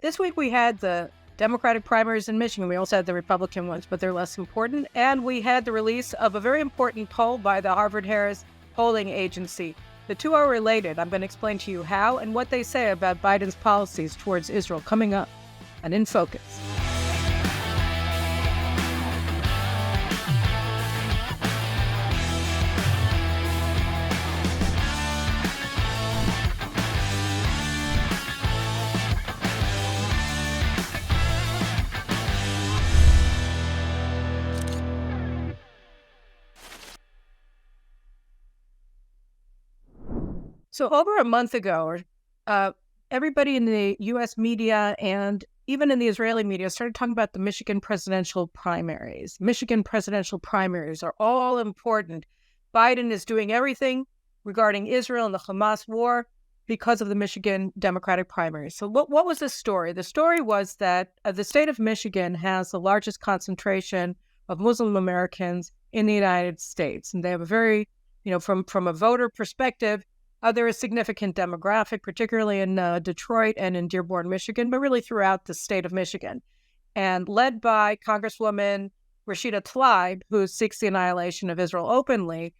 This week we had the Democratic primaries in Michigan. We also had the Republican ones, but they're less important. And we had the release of a very important poll by the Harvard-Harris polling agency. The two are related. I'm going to explain to you how and what they say about Biden's policies towards Israel coming up on In Focus. So over a month ago, everybody in the U.S. media and even in the Israeli media started talking about the Michigan presidential primaries. Michigan presidential primaries are all important. Biden is doing everything regarding Israel and the Hamas war because of the Michigan Democratic primaries. So what was the story? The story was that the state of Michigan has the largest concentration of Muslim Americans in the United States. And they have a very, from a voter perspective, they're a significant demographic, particularly in Detroit and in Dearborn, Michigan, but really throughout the state of Michigan. And led by Congresswoman Rashida Tlaib, who seeks the annihilation of Israel openly,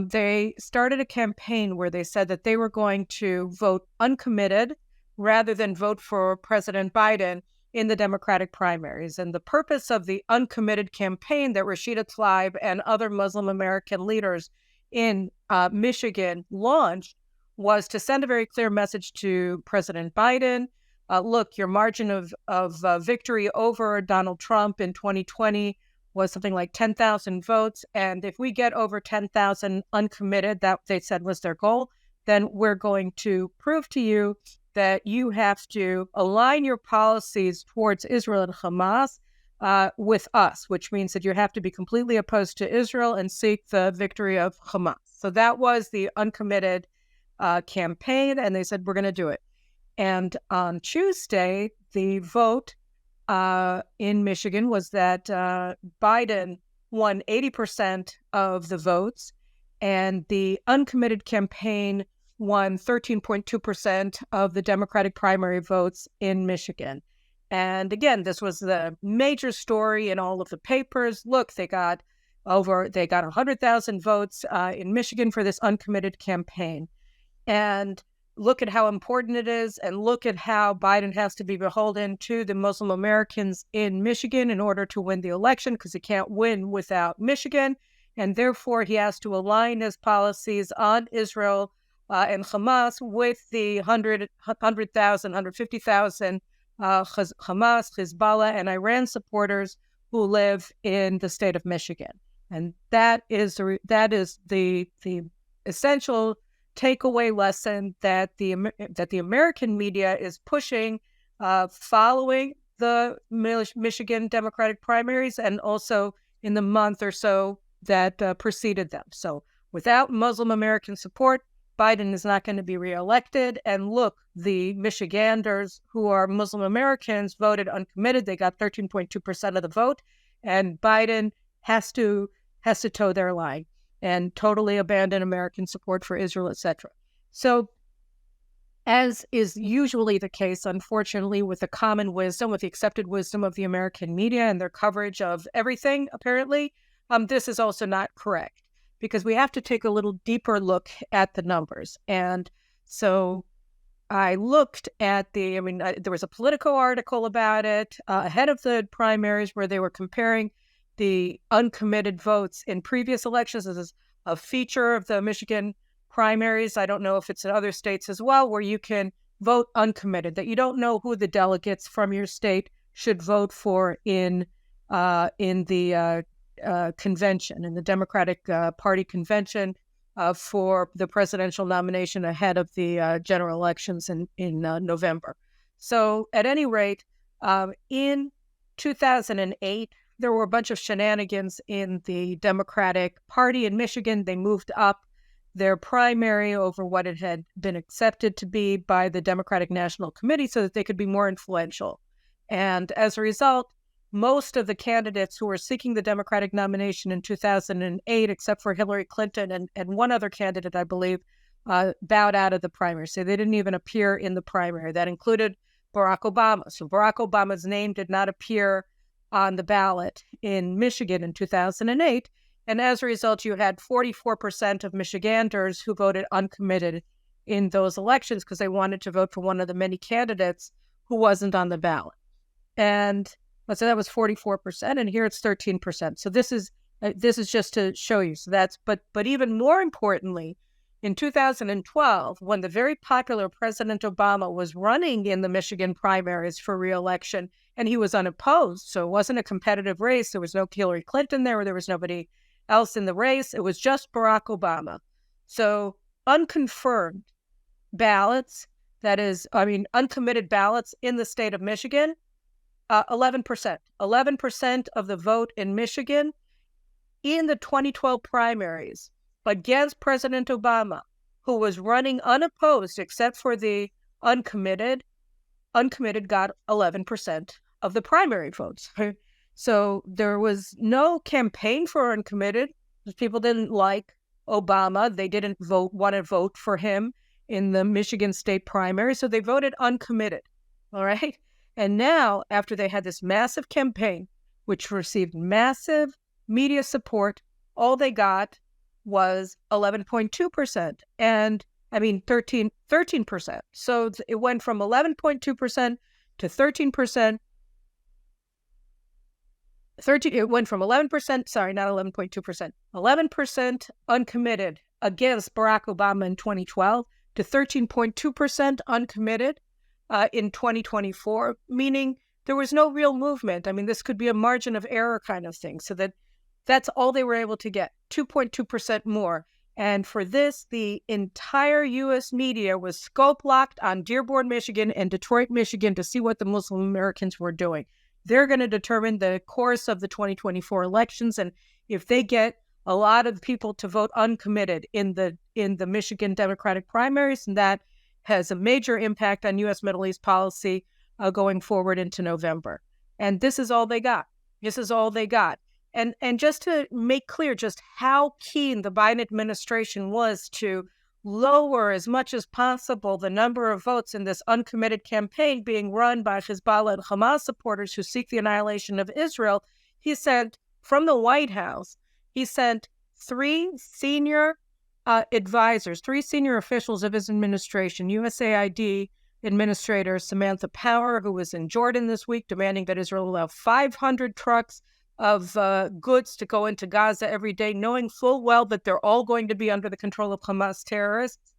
they started a campaign where they said that they were going to vote uncommitted rather than vote for President Biden in the Democratic primaries. And the purpose of the uncommitted campaign that Rashida Tlaib and other Muslim American leaders in Michigan launched was to send a very clear message to President Biden. Look, your margin of victory over Donald Trump in 2020 was something like 10,000 votes. And if we get over 10,000 uncommitted, that they said was their goal, then we're going to prove to you that you have to align your policies towards Israel and Hamas with us, which means that you have to be completely opposed to Israel and seek the victory of Hamas. So that was the uncommitted campaign, and they said, we're going to do it. And on Tuesday, the vote in Michigan was that Biden won 80% of the votes, and the uncommitted campaign won 13.2% of the Democratic primary votes in Michigan. And again, this was the major story in all of the papers. Look, they got 100,000 votes in Michigan for this uncommitted campaign. And look at how important it is, and look at how Biden has to be beholden to the Muslim Americans in Michigan in order to win the election, because he can't win without Michigan. And therefore, he has to align his policies on Israel and Hamas with the 100,000, 150,000 Hamas, Hezbollah, and Iran supporters who live in the state of Michigan. And that is the essential takeaway lesson that the American media is pushing following the Michigan Democratic primaries and also in the month or so that preceded them. So without Muslim American support, Biden is not going to be reelected. And look, the Michiganders who are Muslim Americans voted uncommitted. They got 13.2% of the vote, and Biden has to toe their line and totally abandon American support for Israel, etc. So, as is usually the case, unfortunately, with the common wisdom, with the accepted wisdom of the American media and their coverage of everything, apparently, this is also not correct, because we have to take a little deeper look at the numbers. And so I looked at there was a Politico article about it ahead of the primaries where they were comparing the uncommitted votes in previous elections. This is a feature of the Michigan primaries. I don't know if it's in other states as well, where you can vote uncommitted, that you don't know who the delegates from your state should vote for in the convention, in the Democratic Party convention for the presidential nomination ahead of the general elections in November. So at any rate, in 2008, there were a bunch of shenanigans in the Democratic Party in Michigan. They moved up their primary over what it had been accepted to be by the Democratic National Committee so that they could be more influential. And as a result, most of the candidates who were seeking the Democratic nomination in 2008, except for Hillary Clinton and one other candidate, I believe, bowed out of the primary. So they didn't even appear in the primary. That included Barack Obama. So Barack Obama's name did not appear on the ballot in Michigan in 2008. And as a result, you had 44% of Michiganders who voted uncommitted in those elections because they wanted to vote for one of the many candidates who wasn't on the ballot. And so that was 44%, and here it's 13%. So this is just to show you. So that's but even more importantly, in 2012, when the very popular President Obama was running in the Michigan primaries for re-election, and he was unopposed, so it wasn't a competitive race. There was no Hillary Clinton there, or there was nobody else in the race. It was just Barack Obama. So unconfirmed ballots, uncommitted ballots in the state of Michigan, 11%. 11% of the vote in Michigan in the 2012 primaries against President Obama, who was running unopposed except for the uncommitted got 11% of the primary votes. So there was no campaign for uncommitted. People didn't like Obama. They didn't want to vote for him in the Michigan state primary, so they voted uncommitted. All right? And now, after they had this massive campaign, which received massive media support, all they got was 11.2%. And 13%. So it went from 11.2% to 13%. It went from 11%, sorry, not 11.2%, 11% uncommitted against Barack Obama in 2012 to 13.2% uncommitted in 2024, meaning there was no real movement. This could be a margin of error kind of thing. So that's all they were able to get, 2.2% more. And for this, the entire U.S. media was scope locked on Dearborn, Michigan and Detroit, Michigan to see what the Muslim Americans were doing. They're going to determine the course of the 2024 elections. And if they get a lot of people to vote uncommitted in the Michigan Democratic primaries, and that has a major impact on U.S. Middle East policy going forward into November. And this is all they got. This is all they got. And just to make clear just how keen the Biden administration was to lower as much as possible the number of votes in this uncommitted campaign being run by Hezbollah and Hamas supporters who seek the annihilation of Israel, he sent, from the White House, he sent three senior advisors, three senior officials of his administration, USAID Administrator Samantha Power, who was in Jordan this week, demanding that Israel allow 500 trucks of goods to go into Gaza every day, knowing full well that they're all going to be under the control of Hamas terrorists,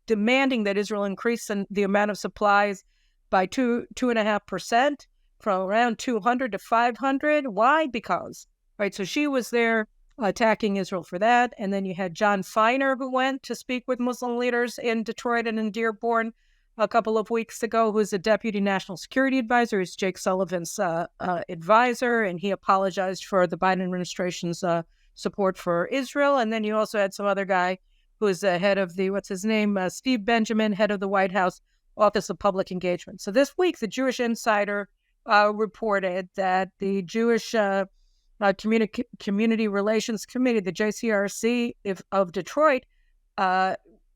demanding that Israel increase the amount of supplies by 2.5%, from around 200 to 500. Why? Because, right, so she was there attacking Israel for that. And then you had John Feiner, who went to speak with Muslim leaders in Detroit and in Dearborn a couple of weeks ago, who's a deputy national security advisor. He's Jake Sullivan's advisor, and he apologized for the Biden administration's support for Israel. And then you also had some other guy who is the head of Steve Benjamin, head of the White House Office of Public Engagement. So this week, the Jewish Insider reported that the Jewish Community Relations Committee, the JCRC of Detroit,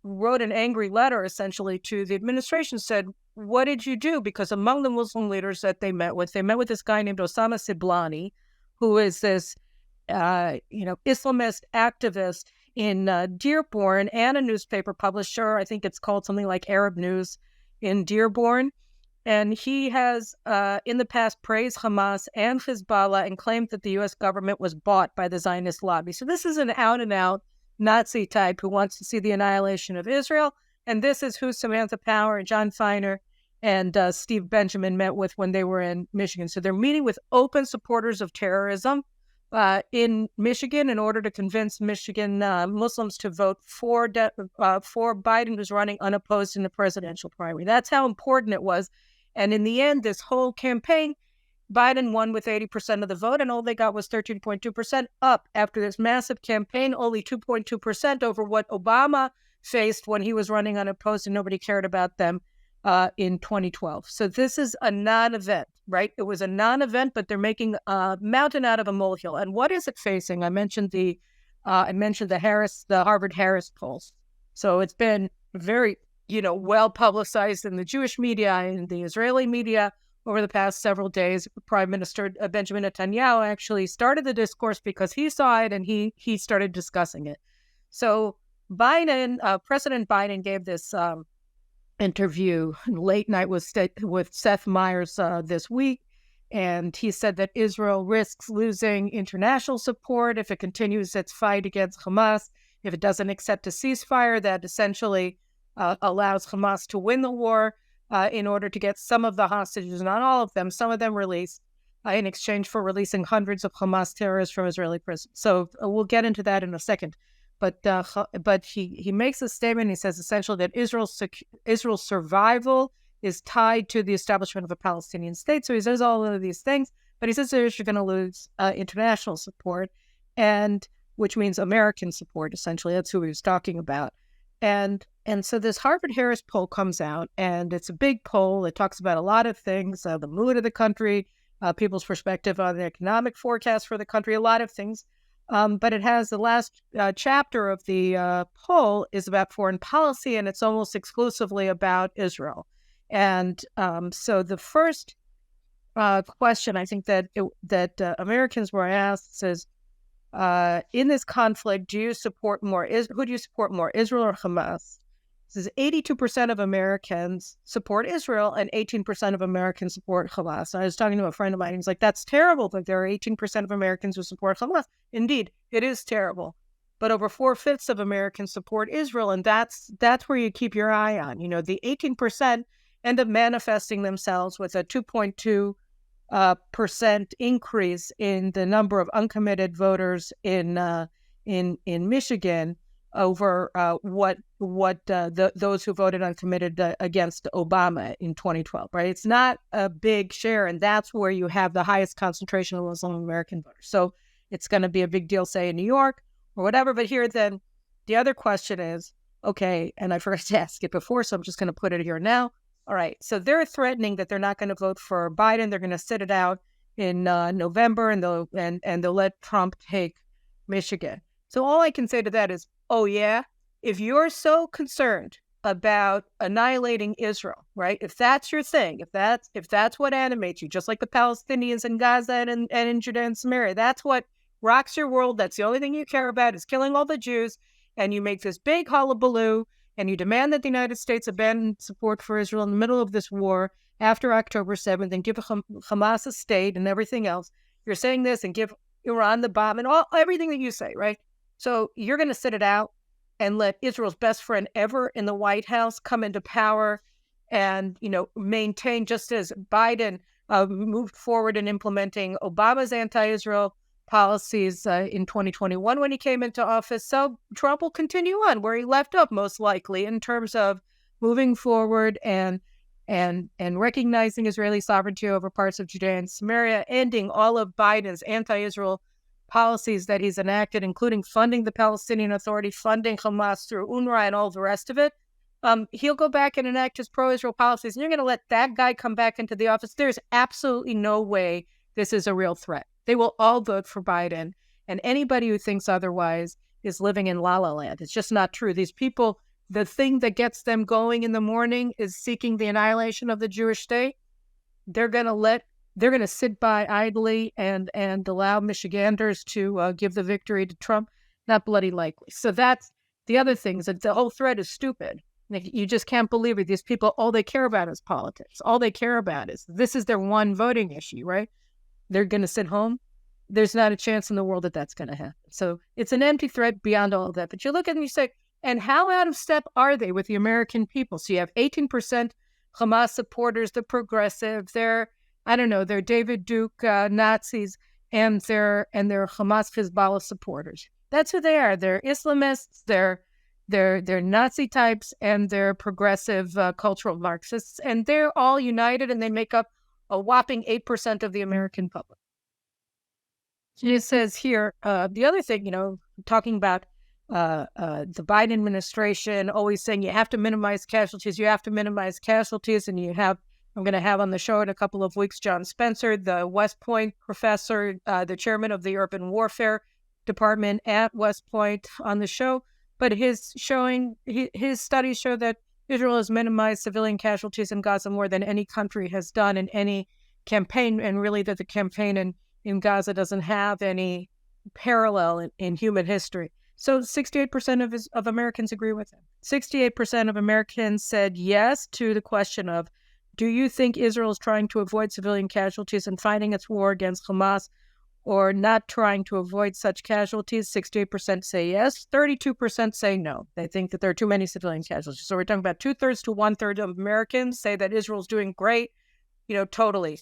wrote an angry letter essentially to the administration, said, what did you do? Because among the Muslim leaders that they met with this guy named Osama Siblani, who is this, Islamist activist in Dearborn and a newspaper publisher. I think it's called something like Arab News in Dearborn. And he has, in the past, praised Hamas and Hezbollah and claimed that the U.S. government was bought by the Zionist lobby. So this is an out-and-out Nazi type who wants to see the annihilation of Israel. And this is who Samantha Power and John Feiner and Steve Benjamin met with when they were in Michigan. So they're meeting with open supporters of terrorism in Michigan in order to convince Michigan Muslims to vote for Biden, who's running unopposed in the presidential primary. That's how important it was. And in the end, this whole campaign, Biden won with 80% of the vote, and all they got was 13.2% up after this massive campaign, only 2.2% over what Obama faced when he was running unopposed and nobody cared about them in 2012. So this is a non-event, right? It was a non-event, but they're making a mountain out of a molehill. And what is it facing? I mentioned the Harvard Harris polls. So it's been very well publicized in the Jewish media and the Israeli media over the past several days. Prime Minister Benjamin Netanyahu actually started the discourse because he saw it and he started discussing it. So President Biden gave this interview late night with Seth Meyers this week. And he said that Israel risks losing international support if it continues its fight against Hamas. If it doesn't accept a ceasefire, that essentially allows Hamas to win the war in order to get some of the hostages, not all of them, some of them released in exchange for releasing hundreds of Hamas terrorists from Israeli prisons. So we'll get into that in a second. But he makes a statement. He says essentially that Israel's survival is tied to the establishment of a Palestinian state. So he says all of these things, but he says they're going to lose international support, and which means American support, essentially. That's who he was talking about. And so this Harvard-Harris poll comes out, and it's a big poll. It talks about a lot of things, the mood of the country, people's perspective on the economic forecast for the country, a lot of things. But it has the last chapter of the poll is about foreign policy, and it's almost exclusively about Israel. And so the first question I think that Americans were asked is, in this conflict, do you support more? Who do you support more, Israel or Hamas? This is 82% of Americans support Israel and 18% of Americans support Hamas. I was talking to a friend of mine. He's like, "That's terrible that there are 18% of Americans who support Hamas." Indeed, it is terrible. But over 4/5 of Americans support Israel, and that's where you keep your eye on. The 18% end up manifesting themselves with a 2.2% increase in the number of uncommitted voters in Michigan over those who voted uncommitted against Obama in 2012. Right? It's not a big share, and that's where you have the highest concentration of Muslim American voters. So it's going to be a big deal, say in New York or whatever. But here, then, the other question is, okay, and I forgot to ask it before, so I'm just going to put it here now. All right, so they're threatening that they're not going to vote for Biden. They're going to sit it out in November, and they'll let Trump take Michigan. So all I can say to that is, oh yeah, if you're so concerned about annihilating Israel, right? If that's your thing, if that's what animates you, just like the Palestinians in Gaza and in Judea and Samaria, that's what rocks your world. That's the only thing you care about is killing all the Jews, and you make this big hullabaloo. And you demand that the United States abandon support for Israel in the middle of this war after October 7th and give Hamas a state and everything else. You're saying this and give Iran the bomb and everything that you say, right? So you're going to sit it out and let Israel's best friend ever in the White House come into power and, maintain, just as Biden moved forward in implementing Obama's anti-Israel policies in 2021 when he came into office. So Trump will continue on where he left off, most likely, in terms of moving forward and recognizing Israeli sovereignty over parts of Judea and Samaria, ending all of Biden's anti-Israel policies that he's enacted, including funding the Palestinian Authority, funding Hamas through UNRWA and all the rest of it. He'll go back and enact his pro-Israel policies, and you're going to let that guy come back into the office. There's absolutely no way this is a real threat. They will all vote for Biden, and anybody who thinks otherwise is living in la la land. It's just not true. These people, the thing that gets them going in the morning is seeking the annihilation of the Jewish state. They're going to sit by idly and allow Michiganders to give the victory to Trump. Not bloody likely. So that's the other thing, is that the whole threat is stupid. You just can't believe it. These people, all they care about is politics. All they care about is this is their one voting issue, right? They're going to sit home. There's not a chance in the world that that's going to happen. So it's an empty threat beyond all of that. But you look at it and you say, and how out of step are they with the American people? So you have 18% Hamas supporters, the progressive, they're David Duke Nazis, and they're Hamas Hezbollah supporters. That's who they are. They're Islamists, they're Nazi types, and they're progressive cultural Marxists. And they're all united, and they make up a whopping 8% of the American public. It says here, the other thing, talking about the Biden administration always saying you have to minimize casualties, and I'm going to have on the show in a couple of weeks John Spencer, the West Point professor, the chairman of the Urban Warfare Department at West Point, on the show. But his studies show that Israel has minimized civilian casualties in Gaza more than any country has done in any campaign, and really that the campaign in Gaza doesn't have any parallel in human history. So 68% of Americans agree with him. 68% of Americans said yes to the question of, do you think Israel is trying to avoid civilian casualties and fighting its war against Hamas, or not trying to avoid such casualties? 68% say yes. 32% say no. They think that there are too many civilian casualties. So we're talking about 2/3 to 1/3 of Americans say that Israel's doing great, totally.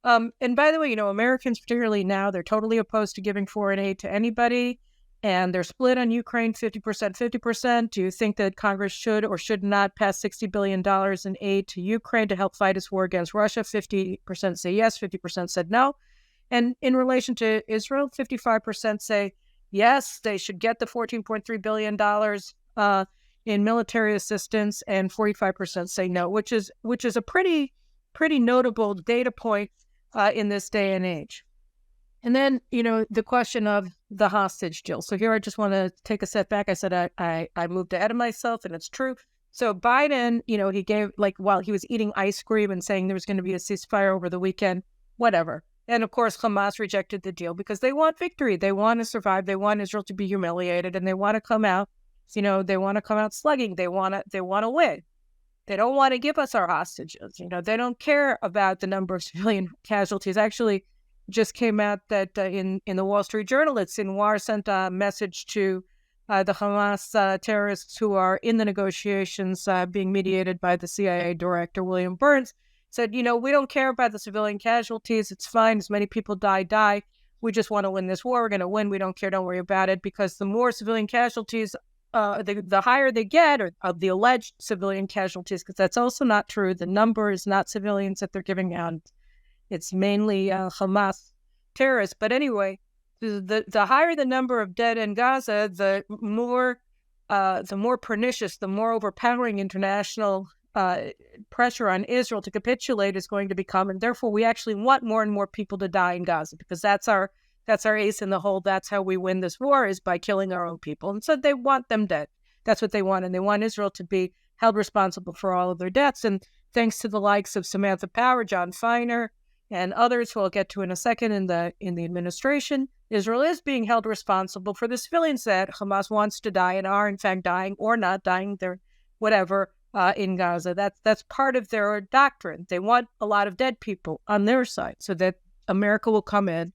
And by the way, Americans, particularly now, they're totally opposed to giving foreign aid to anybody. And they're split on Ukraine 50%, 50%. Do you think that Congress should or should not pass $60 billion in aid to Ukraine to help fight its war against Russia? 50% say yes, 50% said no. And in relation to Israel, 55% say yes, they should get the $14.3 billion in military assistance, and 45% say no, which is a pretty notable data point in this day and age. And then, the question of the hostage deal. So here I just want to take a step back. I said I moved ahead of myself, and it's true. So Biden, he gave, while he was eating ice cream and saying there was going to be a ceasefire over the weekend, whatever. And of course, Hamas rejected the deal because they want victory. They want to survive. They want Israel to be humiliated, and they want to come out, they want to come out slugging. They want to win. They don't want to give us our hostages. They don't care about the number of civilian casualties. Actually, just came out that in the Wall Street Journal, Sinwar sent a message to the Hamas terrorists who are in the negotiations being mediated by the CIA director, William Burns, said, we don't care about the civilian casualties. It's fine. As many people die. We just want to win this war. We're going to win. We don't care. Don't worry about it. Because the more civilian casualties, the higher they get, or of the alleged civilian casualties, because that's also not true. The number is not civilians that they're giving out. It's mainly Hamas terrorists. But anyway, the higher the number of dead in Gaza, the more pernicious, the more overpowering international pressure on Israel to capitulate is going to become. And therefore, we actually want more and more people to die in Gaza, because that's our ace in the hole. That's how we win this war, is by killing our own people. And so they want them dead. That's what they want. And they want Israel to be held responsible for all of their deaths. And thanks to the likes of Samantha Power, John Feiner, and others who I'll get to in a second in the administration, Israel is being held responsible for the civilians that Hamas wants to die and are in fact dying or not dying, they're whatever, in Gaza. That's part of their doctrine. They want a lot of dead people on their side so that America will come in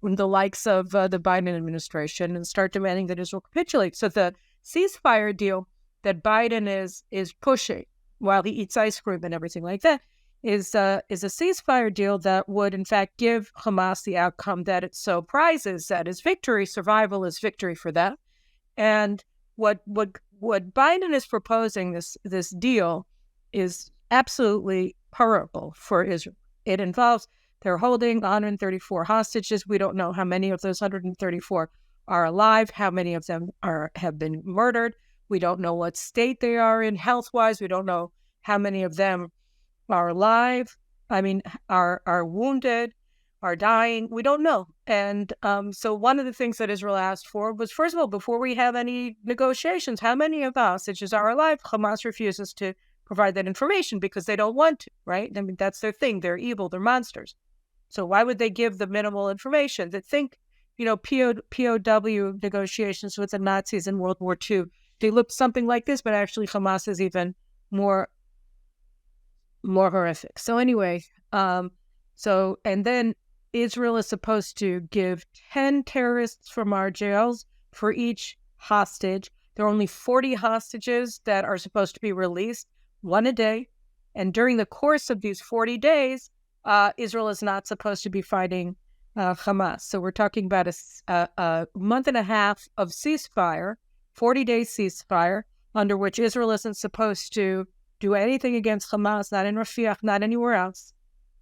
with the likes of the Biden administration and start demanding that Israel capitulate. So the ceasefire deal that Biden is pushing while he eats ice cream and everything like that is a ceasefire deal that would, in fact, give Hamas the outcome that it so prizes, that is victory. Survival is victory for them. And what Biden is proposing, this deal, is absolutely horrible for Israel. It involves, they're holding 134 hostages. We don't know how many of those 134 are alive, how many of them have been murdered. We don't know what state they are in health-wise. We don't know how many of them are alive, are wounded, are dying. We don't know. And so one of the things that Israel asked for was, first of all, before we have any negotiations, how many of the hostages are alive? Hamas refuses to provide that information because they don't want to, right? That's their thing. They're evil. They're monsters. So why would they give the minimal information? They think, POW negotiations with the Nazis in World War II, they looked something like this, but actually Hamas is even more horrific. So anyway, and then Israel is supposed to give 10 terrorists from our jails for each hostage. There are only 40 hostages that are supposed to be released, one a day. And during the course of these 40 days, Israel is not supposed to be fighting Hamas. So we're talking about a month and a half of ceasefire, 40-day ceasefire, under which Israel isn't supposed to do anything against Hamas, not in Rafah, not anywhere else.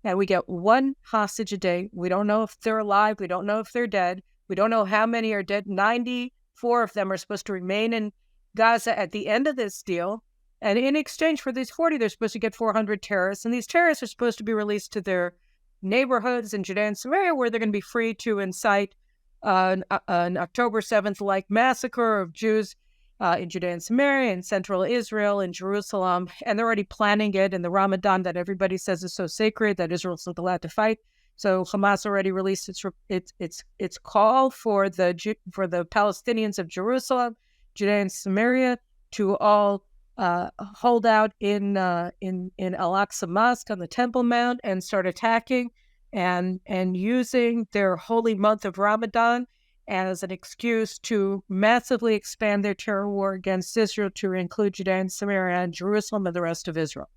And we get one hostage a day. We don't know if they're alive. We don't know if they're dead. We don't know how many are dead. 94 of them are supposed to remain in Gaza at the end of this deal. And in exchange for these 40, they're supposed to get 400 terrorists. And these terrorists are supposed to be released to their neighborhoods in Judea and Samaria, where they're going to be free to incite an October 7th-like massacre of Jews in Judea and Samaria, in central Israel, in Jerusalem, and they're already planning it in the Ramadan that everybody says is so sacred that Israel's not allowed to fight. So Hamas already released its call for the Palestinians of Jerusalem, Judea and Samaria to all hold out in Al-Aqsa Mosque on the Temple Mount and start attacking and using their holy month of Ramadan as an excuse to massively expand their terror war against Israel to include Judea and Samaria and Jerusalem and the rest of Israel.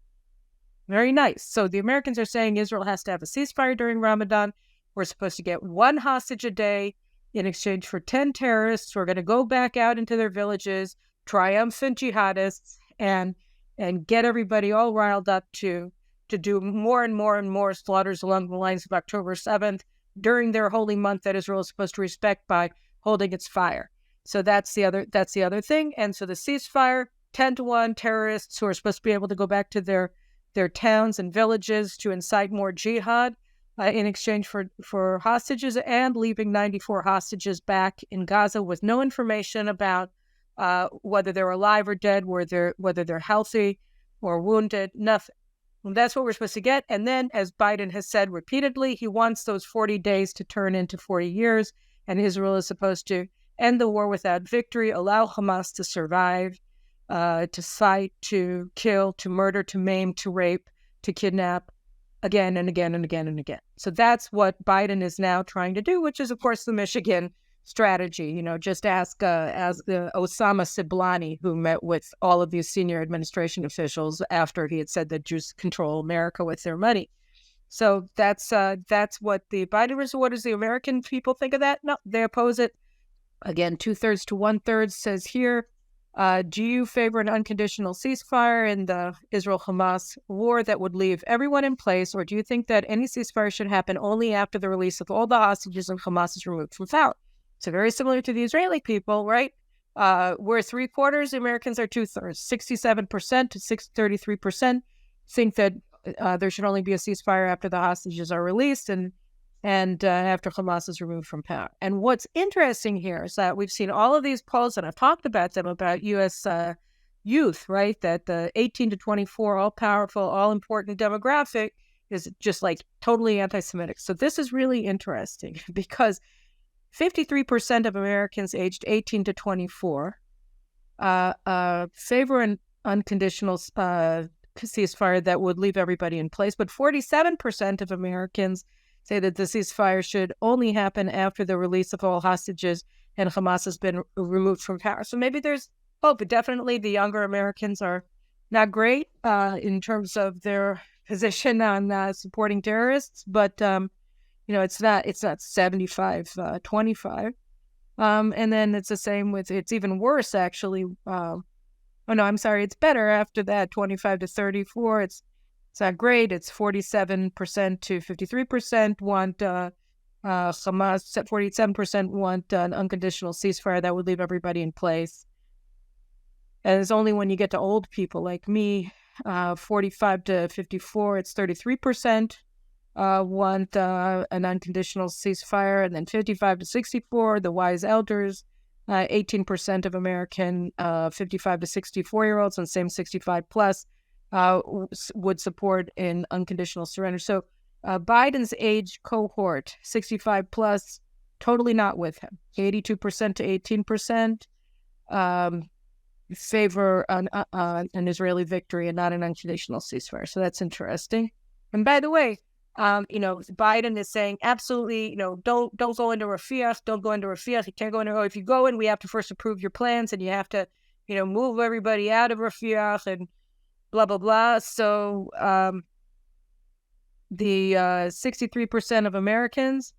Very nice. So the Americans are saying Israel has to have a ceasefire during Ramadan. We're supposed to get one hostage a day in exchange for 10 terrorists. We're going to go back out into their villages, triumphant jihadists, and get everybody all riled up to do more and more and more slaughters along the lines of October 7th during their holy month that Israel is supposed to respect by holding its fire. So that's the other thing. And so the ceasefire, 10-1 terrorists who are supposed to be able to go back to their towns and villages to incite more jihad in exchange for hostages, and leaving 94 hostages back in Gaza with no information about whether they're alive or dead, whether they're healthy or wounded, nothing. And that's what we're supposed to get. And then, as Biden has said repeatedly, he wants those 40 days to turn into 40 years, and Israel is supposed to end the war without victory, allow Hamas to survive, to fight, to kill, to murder, to maim, to rape, to kidnap again and again and again and again. So that's what Biden is now trying to do, which is, of course, the Michigan strategy. Just ask Osama Siblani, who met with all of these senior administration officials after he had said that Jews control America with their money. So that's what the Biden was. What does the American people think of that? No, they oppose it. Again, 2/3 to 1/3 says here. Do you favor an unconditional ceasefire in the Israel-Hamas war that would leave everyone in place, or do you think that any ceasefire should happen only after the release of all the hostages and Hamas is removed from power? So very similar to the Israeli people, right? We're 3/4, the Americans are 2/3. 67% to 33% think that there should only be a ceasefire after the hostages are released and after Hamas is removed from power. And what's interesting here is that we've seen all of these polls, and I've talked about them, about U.S. Youth, right? That the 18 to 24, all-powerful, all-important demographic is just like totally anti-Semitic. So this is really interesting because 53% of Americans aged 18 to 24 favor an unconditional ceasefire that would leave everybody in place, but 47% of Americans say that the ceasefire should only happen after the release of all hostages and Hamas has been removed from power. So maybe there's hope, but definitely the younger Americans are not great in terms of their position on supporting terrorists, but it's not 75-25. And then it's the same with, it's even worse actually. It's better after that, 25 to 34. It's not great. It's 47% to 53% want Hamas. 47% want an unconditional ceasefire that would leave everybody in place. And it's only when you get to old people like me, 45 to 54, it's 33% want an unconditional ceasefire, and then 55 to 64, the wise elders, 18% of American 55 to 64-year-olds, and same 65 plus would support an unconditional surrender. So Biden's age cohort, 65 plus, totally not with him. 82% to 18% favor an Israeli victory and not an unconditional ceasefire. So that's interesting. And by the way, Biden is saying absolutely, don't go into Rafah. Don't go into Rafah. You can't go into. If you go in, we have to first approve your plans, and you have to, move everybody out of Rafah and blah blah blah. So the 63% of Americans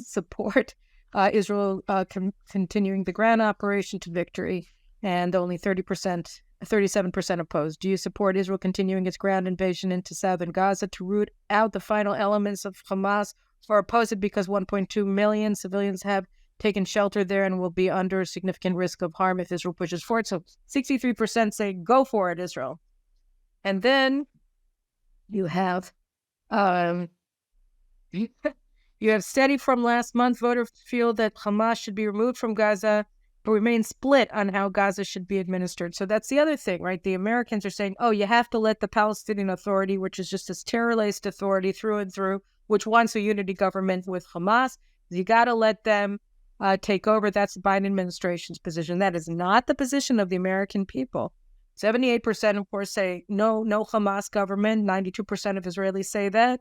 support Israel continuing the ground operation to victory, and only 37% opposed. Do you support Israel continuing its ground invasion into southern Gaza to root out the final elements of Hamas, or oppose it because 1.2 million civilians have taken shelter there and will be under significant risk of harm if Israel pushes forward? So 63% say go for it, Israel. And then you have steady from last month. Voters feel that Hamas should be removed from Gaza remain split on how Gaza should be administered. So that's the other thing, right? The Americans are saying, oh, you have to let the Palestinian Authority, which is just this terror-laced authority through and through, which wants a unity government with Hamas. You got to let them take over. That's the Biden administration's position. That is not the position of the American people. 78%, of course, say no Hamas government. 92% of Israelis say that.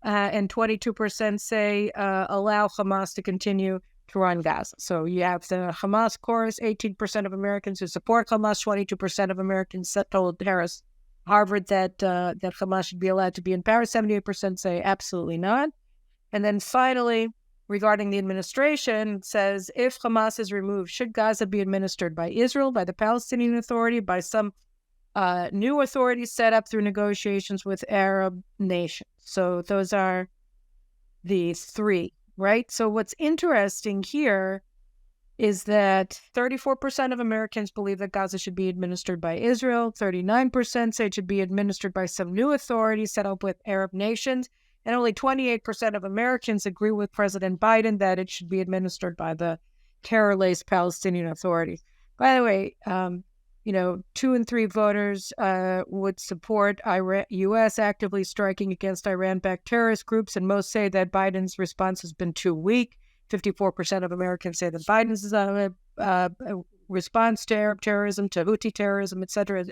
And 22% say allow Hamas to continue to run Gaza. So you have the Hamas chorus, 18% of Americans who support Hamas, 22% of Americans told Harvard that Hamas should be allowed to be in power. 78% say absolutely not. And then finally, regarding the administration, it says if Hamas is removed, should Gaza be administered by Israel, by the Palestinian Authority, by some new authorities set up through negotiations with Arab nations? So those are the three. Right? So what's interesting here is that 34% of Americans believe that Gaza should be administered by Israel. 39% say it should be administered by some new authority set up with Arab nations. And only 28% of Americans agree with President Biden that it should be administered by the terror-laced Palestinian Authority. By the way, 2 in 3 voters would support U.S. actively striking against Iran-backed terrorist groups, and most say that Biden's response has been too weak. 54% of Americans say that Biden's response to Arab terrorism, to Houthi terrorism, et cetera,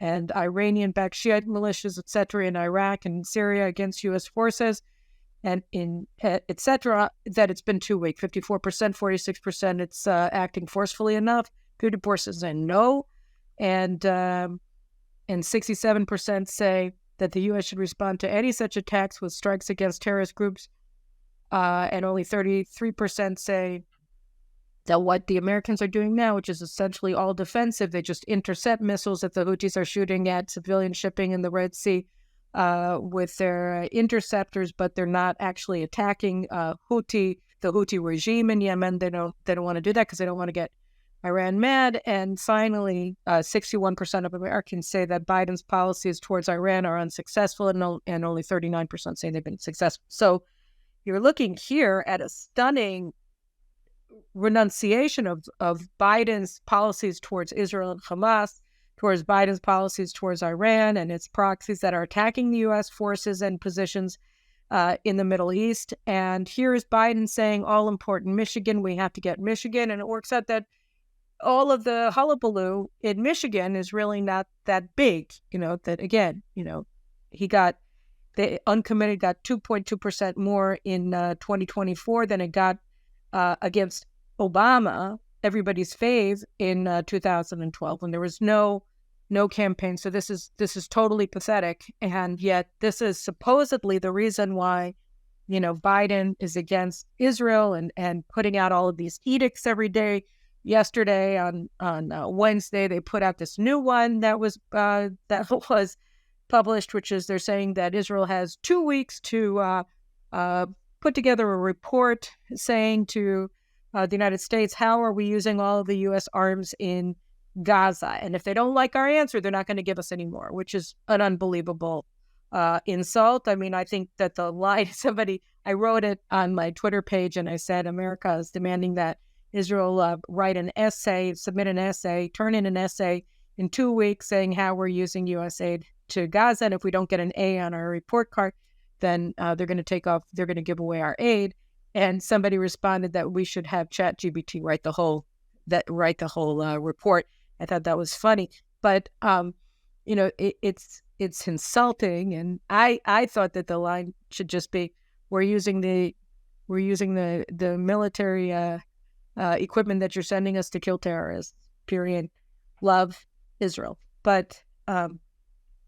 and Iranian-backed Shiite militias, et cetera, in Iraq and Syria against U.S. forces, and in et cetera, that it's been too weak. 54%, 46%, it's acting forcefully enough. 50% say no, and 67% say that the U.S. should respond to any such attacks with strikes against terrorist groups, and only 33% say that what the Americans are doing now, which is essentially all defensive, they just intercept missiles that the Houthis are shooting at civilian shipping in the Red Sea with their interceptors, but they're not actually attacking the Houthi regime in Yemen. They don't want to do that because they don't want to get Iran mad. And finally, 61% of Americans say that Biden's policies towards Iran are unsuccessful, and only 39% say they've been successful. So you're looking here at a stunning renunciation of Biden's policies towards Israel and Hamas, towards Biden's policies towards Iran and its proxies that are attacking the U.S. forces and positions in the Middle East. And here's Biden saying, all important Michigan, we have to get Michigan. And it works out that all of the hullabaloo in Michigan is really not that big, that again, the uncommitted got 2.2% more in 2024 than it got against Obama, everybody's fave, in 2012 when there was no campaign. So this is totally pathetic. And yet this is supposedly the reason why, Biden is against Israel and putting out all of these edicts every day. Yesterday on Wednesday, they put out this new one that was published, which is they're saying that Israel has 2 weeks to put together a report saying to the United States, how are we using all of the U.S. arms in Gaza? And if they don't like our answer, they're not going to give us any more, which is an unbelievable insult. I mean, I think that the line, I wrote it on my Twitter page, and I said, America is demanding that Israel submit an essay, turn in an essay in 2 weeks saying how we're using U.S. aid to Gaza. And if we don't get an A on our report card, then they're going to take off, they're going to give away our aid. And somebody responded that we should have ChatGPT write the whole report. I thought that was funny, but it's insulting. And I thought that the line should just be, we're using the military equipment that you're sending us to kill terrorists, period. Love Israel. But,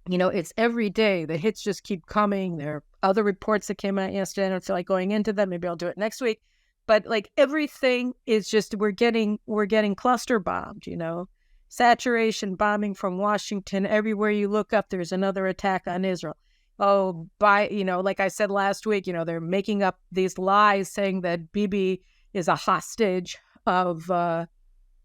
it's every day. The hits just keep coming. There are other reports that came out yesterday. I don't feel like going into them. Maybe I'll do it next week. But everything is just, we're getting cluster bombed, saturation bombing from Washington. Everywhere you look up, there's another attack on Israel. Like I said last week, they're making up these lies saying that Bibi is a hostage of Ben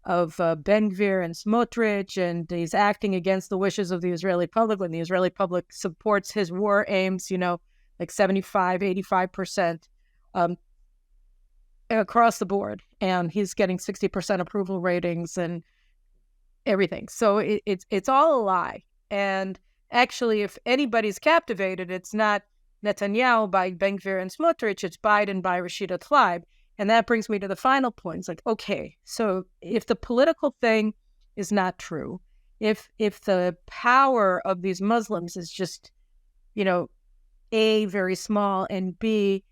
Gvir and Smotrich, and he's acting against the wishes of the Israeli public when the Israeli public supports his war aims, 75, 85%. across the board, and he's getting 60% approval ratings and everything. So it's all a lie. And actually, if anybody's captivated, it's not Netanyahu by Ben-Gvir and Smotrich, it's Biden by Rashida Tlaib. And that brings me to the final point. It's like, okay, so if the political thing is not true, if the power of these Muslims is just, A, very small, and B,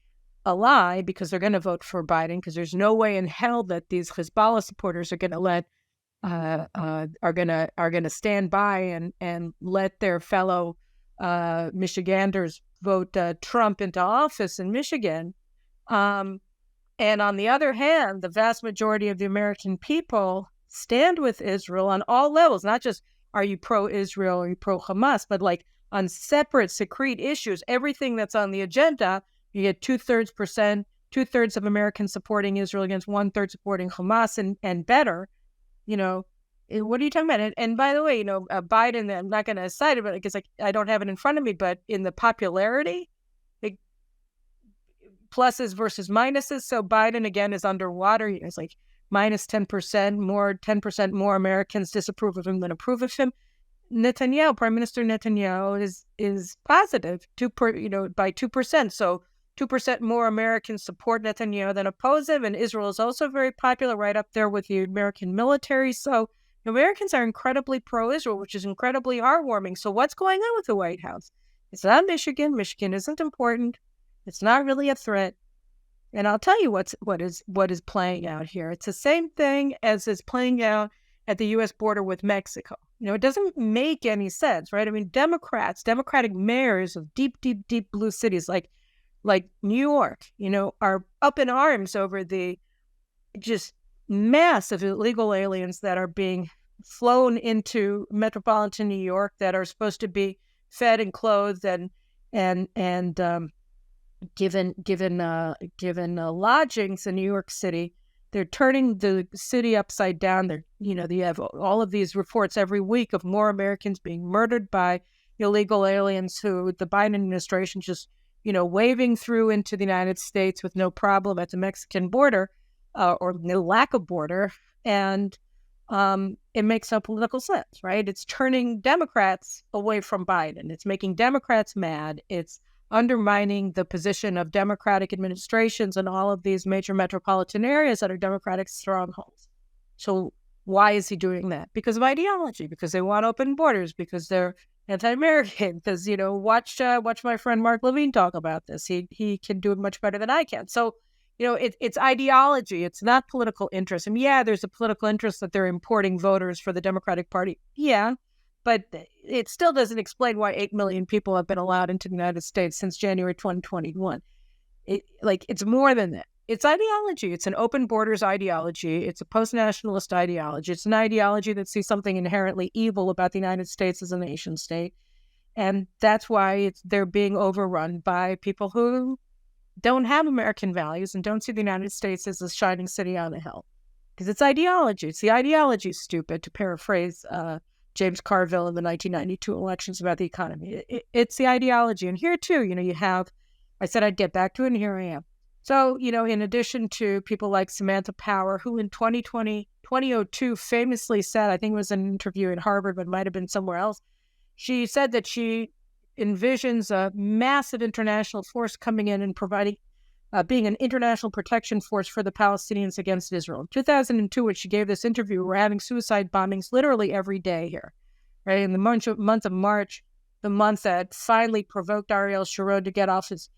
a lie, because they're going to vote for Biden, because there's no way in hell that these Hezbollah supporters are going to are going to stand by and let their fellow Michiganders vote Trump into office in Michigan. And on the other hand, the vast majority of the American people stand with Israel on all levels, not just are you pro-Israel or are you pro-Hamas, but like on separate, discrete issues, everything that's on the agenda. You get 2/3 of Americans supporting Israel against 1/3 supporting Hamas and better. What are you talking about? And by the way, Biden, I'm not going to cite it, but because I don't have it in front of me, but in the popularity, pluses versus minuses. So Biden, again, is underwater. It's like minus 10% more, 10% more Americans disapprove of him than approve of him. Netanyahu, Prime Minister Netanyahu, is positive by 2%. So 2% more Americans support Netanyahu than oppose him. And Israel is also very popular, right up there with the American military. So Americans are incredibly pro-Israel, which is incredibly heartwarming. So what's going on with the White House? It's not Michigan. Michigan isn't important. It's not really a threat. And I'll tell you what is playing out here. It's the same thing as is playing out at the U.S. border with Mexico. It doesn't make any sense, right? I mean, Democratic mayors of deep, deep, deep blue cities like New York, are up in arms over the just mass of illegal aliens that are being flown into metropolitan New York that are supposed to be fed and clothed and given lodgings in New York City. They're turning the city upside down. You have all of these reports every week of more Americans being murdered by illegal aliens who the Biden administration just, waving through into the United States with no problem at the Mexican border or no lack of border. And it makes no political sense, right? It's turning Democrats away from Biden. It's making Democrats mad. It's undermining the position of Democratic administrations in all of these major metropolitan areas that are Democratic strongholds. So why is he doing that? Because of ideology, because they want open borders, because they're anti-American, because, watch my friend Mark Levine talk about this. He can do it much better than I can. So, it's ideology. It's not political interest. And yeah, there's a political interest that they're importing voters for the Democratic Party. Yeah. But it still doesn't explain why 8 million people have been allowed into the United States since January 2021. It's more than that. It's ideology. It's an open borders ideology. It's a post-nationalist ideology. It's an ideology that sees something inherently evil about the United States as a nation state. And that's why they're being overrun by people who don't have American values and don't see the United States as a shining city on a hill. Because it's ideology. It's the ideology, stupid, to paraphrase James Carville in the 1992 elections about the economy. It's the ideology. And here, too, I said I'd get back to it, and here I am. So, in addition to people like Samantha Power, who in 2002 famously said, I think it was an interview at Harvard, but it might have been somewhere else, she said that she envisions a massive international force coming in and providing, being an international protection force for the Palestinians against Israel. In 2002, when she gave this interview, we're having suicide bombings literally every day here, right? In the month of March, the month that finally provoked Ariel Sharon to get off his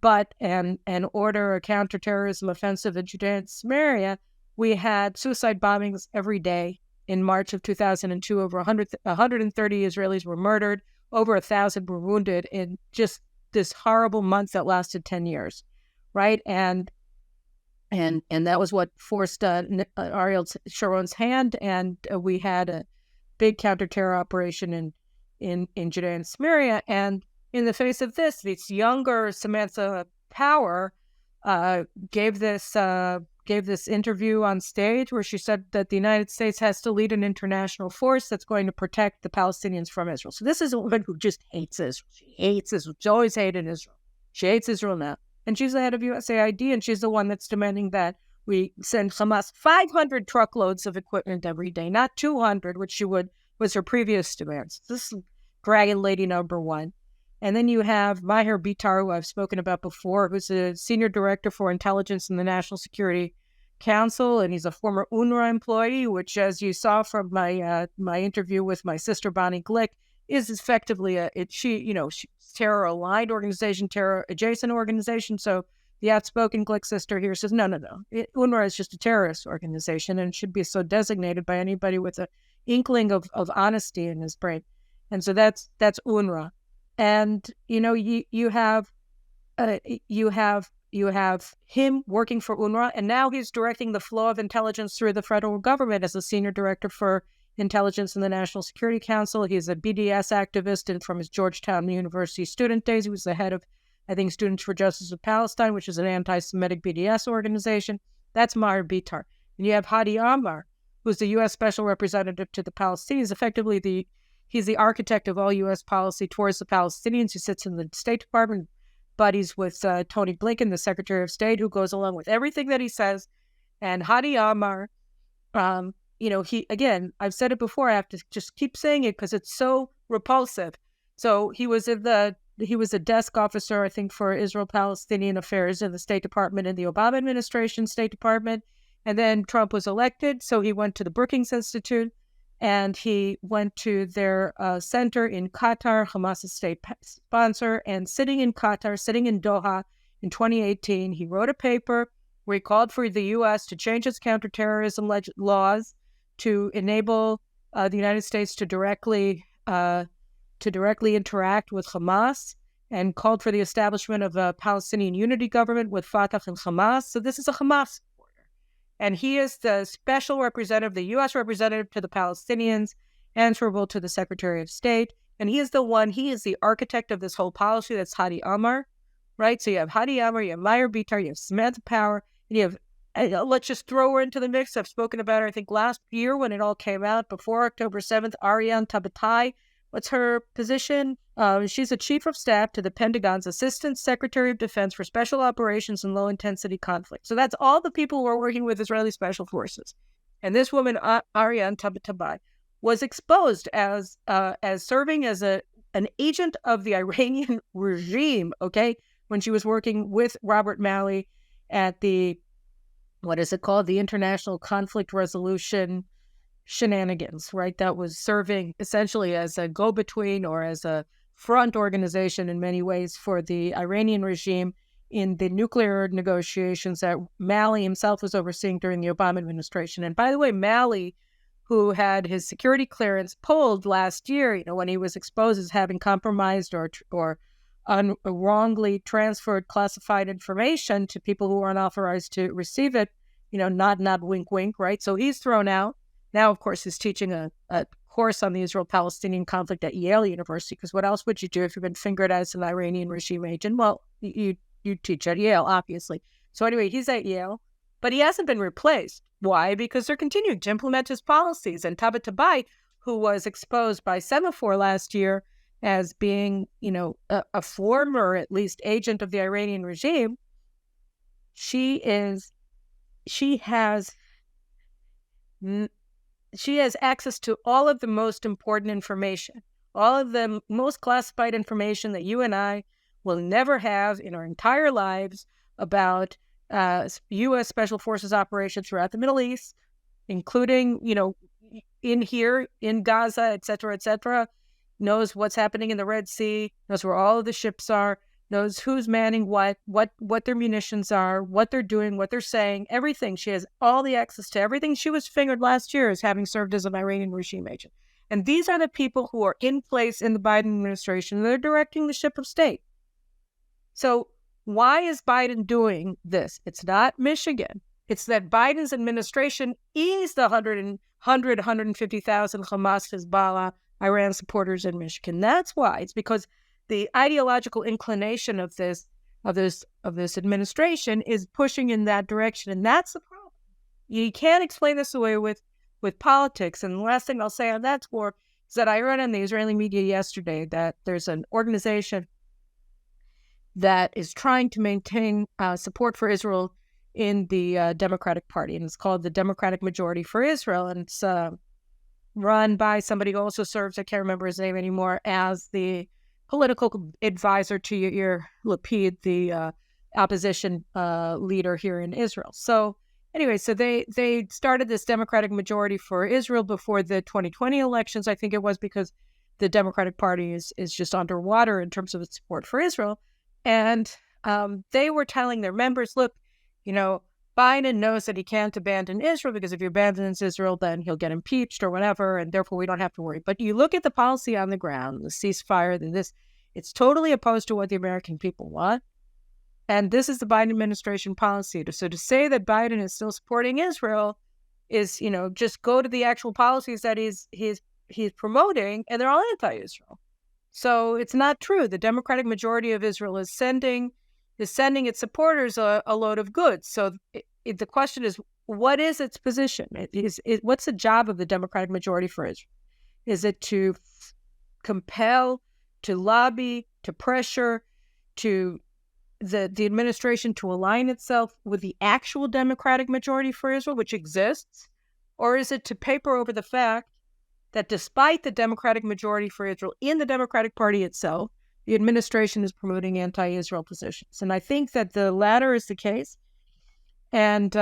butt and order a counterterrorism offensive in Judea and Samaria, we had suicide bombings every day. In March of 2002, over 130 Israelis were murdered, over 1,000 were wounded in just this horrible month that lasted 10 years. Right, and that was what forced Ariel Sharon's hand, and we had a big counterterror operation in Judea and Samaria. And in the face of this younger Samantha Power gave this interview on stage where she said that the United States has to lead an international force that's going to protect the Palestinians from Israel. So this is a woman who just hates Israel. She hates Israel. She's always hated Israel. She hates Israel now. And she's the head of USAID, and she's the one that's demanding that We send Hamas 500 truckloads of equipment every day, not 200, which was her previous demands. This is Dragon Lady number one. And then you have Maher Bitar, who I've spoken about before, who's a senior director for intelligence in the National Security Council, and he's a former UNRWA employee, which, as you saw from my interview with my sister Bonnie Glick, is effectively she's terror aligned organization, terror adjacent organization. So the outspoken Glick sister here says, no. UNRWA is just a terrorist organization and should be so designated by anybody with an inkling of honesty in his brain. And so that's UNRWA. And you have him working for UNRWA, and now he's directing the flow of intelligence through the federal government as a senior director for intelligence in the National Security Council. He's a BDS activist, and from his Georgetown University student days, he was the head of, I think, Students for Justice of Palestine, which is an anti-Semitic BDS organization. That's Maher Bitar. And you have Hadi Amar, who's the U.S. Special Representative to the Palestinians, effectively he's the architect of all U.S. policy towards the Palestinians. He sits in the State Department, buddies with Tony Blinken, the Secretary of State, who goes along with everything that he says. And Hadi Amar, again, I've said it before, I have to just keep saying it because it's so repulsive. So he was a desk officer, I think, for Israel-Palestinian affairs in the State Department in the Obama administration State Department. And then Trump was elected, so he went to the Brookings Institute, and he went to their center in Qatar, Hamas' state sponsor, and sitting in Qatar, sitting in Doha in 2018, he wrote a paper where he called for the U.S. to change its counterterrorism laws to enable the United States to directly interact with Hamas, and called for the establishment of a Palestinian unity government with Fatah and Hamas. So this is a Hamas supporter. And he is the special representative, the U.S. representative to the Palestinians, answerable to the Secretary of State. And he is the architect of this whole policy. That's Hadi Amar, right? So you have Hadi Amar, you have Maher Bitar, you have Samantha Power, and you have, let's just throw her into the mix. I've spoken about her, I think, last year when it all came out, before October 7th, Ariane Tabatai. What's her position? She's a chief of staff to the Pentagon's Assistant Secretary of Defense for Special Operations and Low-Intensity Conflict. So that's all the people who are working with Israeli Special Forces. And this woman, Ariane Tabatai, was exposed as serving as an agent of the Iranian regime, okay, when she was working with Robert Malley at the, what is it called? The International Conflict Resolution shenanigans, right? That was serving essentially as a go-between or as a front organization in many ways for the Iranian regime in the nuclear negotiations that Malley himself was overseeing during the Obama administration. And by the way, Malley, who had his security clearance pulled last year, when he was exposed as having compromised or wrongly transferred classified information to people who were unauthorized to receive it, nod, wink, wink, right? So he's thrown out. Now, of course, he's teaching a course on the Israel-Palestinian conflict at Yale University, because what else would you do if you've been fingered as an Iranian regime agent? Well, you teach at Yale, obviously. So anyway, he's at Yale, but he hasn't been replaced. Why? Because they're continuing to implement his policies. And Tabatabai, who was exposed by Semaphore last year as being, a former, at least, agent of the Iranian regime, she has access to all of the most important information, all of the most classified information that you and I will never have in our entire lives about U.S. Special Forces operations throughout the Middle East, including, in here, in Gaza, et cetera, knows what's happening in the Red Sea, knows where all of the ships are, knows who's manning what their munitions are, what they're doing, what they're saying, everything. She has all the access to everything. She was fingered last year as having served as an Iranian regime agent. And these are the people who are in place in the Biden administration. They're directing the ship of state. So why is Biden doing this? It's not Michigan. It's that Biden's administration eased the 150,000 Hamas, Hezbollah, Iran supporters in Michigan. That's why. It's because the ideological inclination of this administration is pushing in that direction, and that's the problem. You can't explain this away with politics. And the last thing I'll say on that score is that I read in the Israeli media yesterday that there's an organization that is trying to maintain support for Israel in the Democratic Party, and it's called the Democratic Majority for Israel, and it's run by somebody who also serves, I can't remember his name anymore, as the political advisor to Yair Lapid, the opposition leader here in Israel. So anyway, so they started this Democratic Majority for Israel before the 2020 elections, I think it was, because the Democratic Party is just underwater in terms of its support for Israel. And they were telling their members, look, Biden knows that he can't abandon Israel, because if he abandons Israel, then he'll get impeached or whatever, and therefore we don't have to worry. But you look at the policy on the ground, the ceasefire, it's totally opposed to what the American people want. And this is the Biden administration policy. So to say that Biden is still supporting Israel is, just go to the actual policies that he's promoting, and they're all anti-Israel. So it's not true. The Democratic Majority of Israel is sending its supporters a load of goods. So the question is, what is its position? What's the job of the Democratic Majority for Israel? Is it to compel, to lobby, to pressure, to the administration to align itself with the actual Democratic Majority for Israel, which exists? Or is it to paper over the fact that despite the Democratic Majority for Israel in the Democratic Party itself, the administration is promoting anti-Israel positions? And I think that the latter is the case. And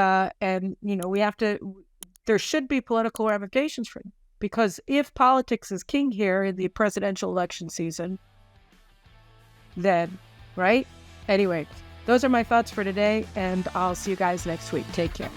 we have to, there should be political ramifications for them. Because if politics is king here in the presidential election season, then, right? Anyway, those are my thoughts for today, and I'll see you guys next week. Take care.